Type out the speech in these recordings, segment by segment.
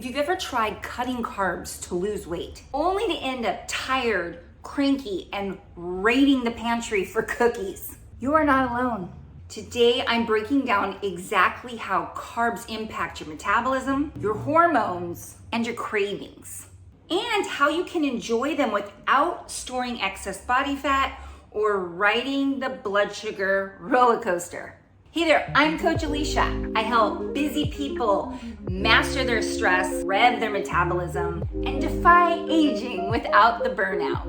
If you've ever tried cutting carbs to lose weight, only to end up tired, cranky, and raiding the pantry for cookies, you are not alone. Today, I'm breaking down exactly how carbs impact your metabolism, your hormones, and your cravings, and how you can enjoy them without storing excess body fat or riding the blood sugar roller coaster. Hey there, I'm Coach Alicia. I help busy people master their stress, rev their metabolism, and defy aging without the burnout.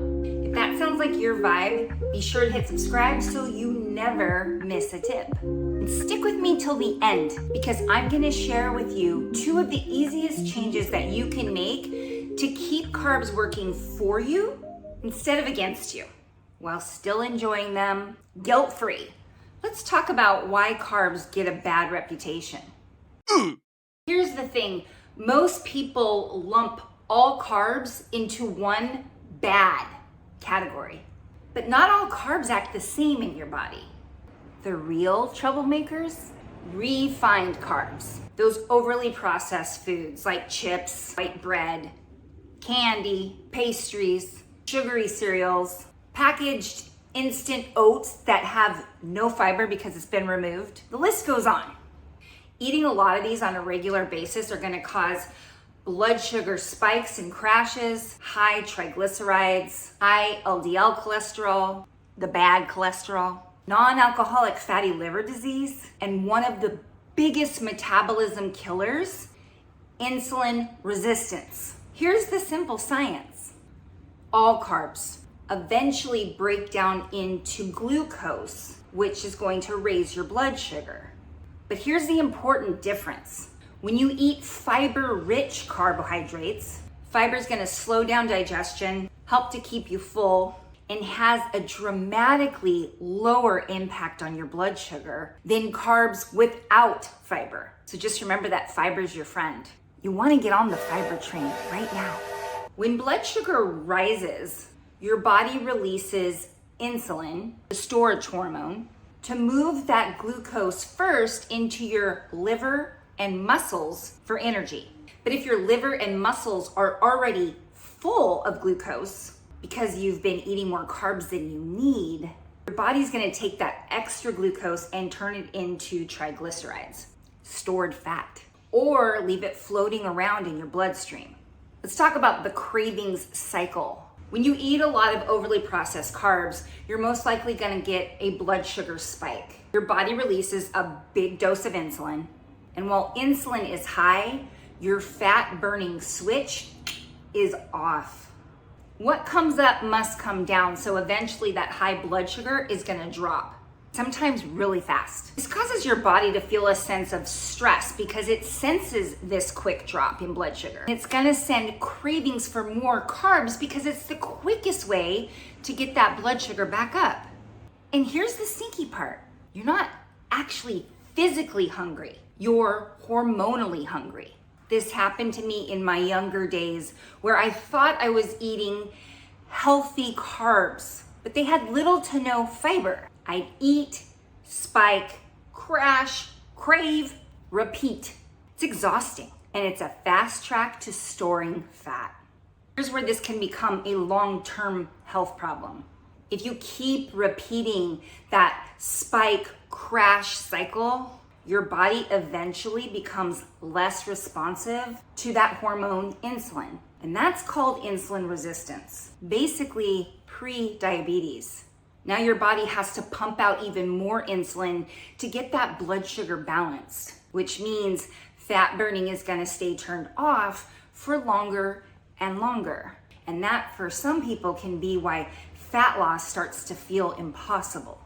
If that sounds like your vibe, be sure to hit subscribe so you never miss a tip. And stick with me till the end because I'm gonna share with you 2 of the easiest changes that you can make to keep carbs working for you instead of against you, while still enjoying them guilt-free. Let's talk about why carbs get a bad reputation. Here's the thing, most people lump all carbs into one bad category, but not all carbs act the same in your body. The real troublemakers, refined carbs, those overly processed foods like chips, white bread, candy, pastries, sugary cereals, packaged instant oats that have no fiber because it's been removed. The list goes on. Eating a lot of these on a regular basis are going to cause blood sugar spikes and crashes, high triglycerides, high LDL cholesterol, the bad cholesterol, non-alcoholic fatty liver disease, and one of the biggest metabolism killers, insulin resistance. Here's the simple science. All carbs eventually break down into glucose, which is going to raise your blood sugar. But here's the important difference. When you eat fiber-rich carbohydrates, fiber is going to slow down digestion, help to keep you full, and has a dramatically lower impact on your blood sugar than carbs without fiber. So just remember that fiber is your friend. You want to get on the fiber train right now. When blood sugar rises, your body releases insulin, the storage hormone, to move that glucose first into your liver and muscles for energy. But if your liver and muscles are already full of glucose because you've been eating more carbs than you need, your body's gonna take that extra glucose and turn it into triglycerides, stored fat, or leave it floating around in your bloodstream. Let's talk about the cravings cycle. When you eat a lot of overly processed carbs, you're most likely gonna get a blood sugar spike. Your body releases a big dose of insulin, and while insulin is high, your fat burning switch is off. What comes up must come down, so eventually that high blood sugar is gonna drop, sometimes really fast. This causes your body to feel a sense of stress because it senses this quick drop in blood sugar. It's gonna send cravings for more carbs because it's the quickest way to get that blood sugar back up. And here's the sneaky part. You're not actually physically hungry. You're hormonally hungry. This happened to me in my younger days where I thought I was eating healthy carbs, but they had little to no fiber. I'd eat, spike, crash, crave, repeat. It's exhausting, and it's a fast track to storing fat. Here's where this can become a long-term health problem. If you keep repeating that spike, crash cycle, your body eventually becomes less responsive to that hormone insulin, and that's called insulin resistance, basically pre-diabetes. Now your body has to pump out even more insulin to get that blood sugar balanced, which means fat burning is gonna stay turned off for longer and longer. And that for some people can be why fat loss starts to feel impossible.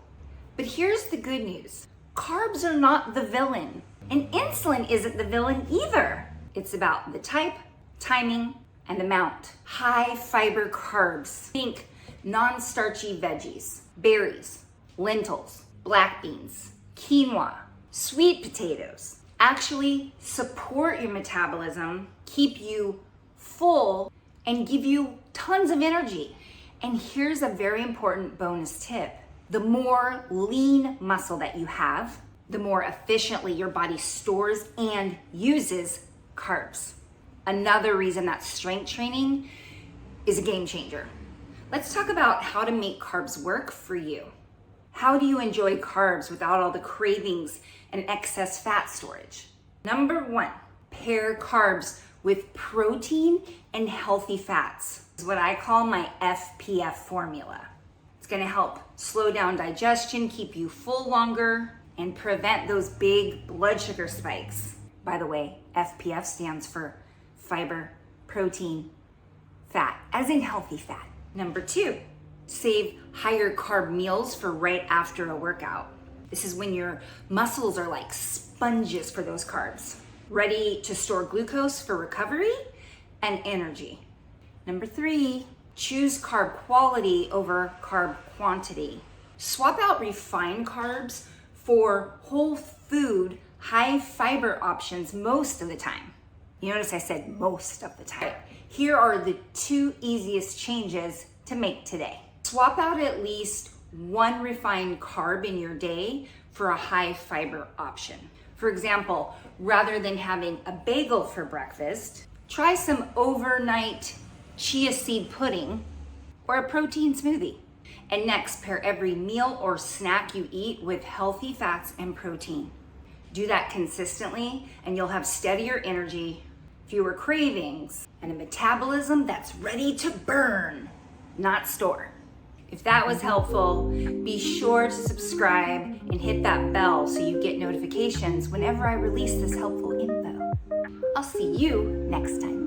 But here's the good news. Carbs are not the villain, and insulin isn't the villain either. It's about the type, timing, and amount. High fiber carbs. Think non-starchy veggies, berries, lentils, black beans, quinoa, sweet potatoes. Actually support your metabolism, keep you full, and give you tons of energy. And here's a very important bonus tip. The more lean muscle that you have, the more efficiently your body stores and uses carbs. another reason that strength training is a game changer. Let's talk about how to make carbs work for you. How do you enjoy carbs without all the cravings and excess fat storage? Number 1, pair carbs with protein and healthy fats. It's what I call my FPF formula. It's gonna help slow down digestion, keep you full longer, and prevent those big blood sugar spikes. By the way, FPF stands for fiber, protein, fat, as in healthy fat. Number 2, save higher carb meals for right after a workout. This is when your muscles are like sponges for those carbs, ready to store glucose for recovery and energy. Number 3, choose carb quality over carb quantity. Swap out refined carbs for whole food, high fiber options most of the time. You notice I said most of the time. Here are the 2 easiest changes to make today. Swap out at least 1 refined carb in your day for a high fiber option. For example, rather than having a bagel for breakfast, try some overnight chia seed pudding or a protein smoothie. And next, pair every meal or snack you eat with healthy fats and protein. Do that consistently and you'll have steadier energy, fewer cravings, and a metabolism that's ready to burn, not store. If that was helpful, be sure to subscribe and hit that bell so you get notifications whenever I release this helpful info. I'll see you next time.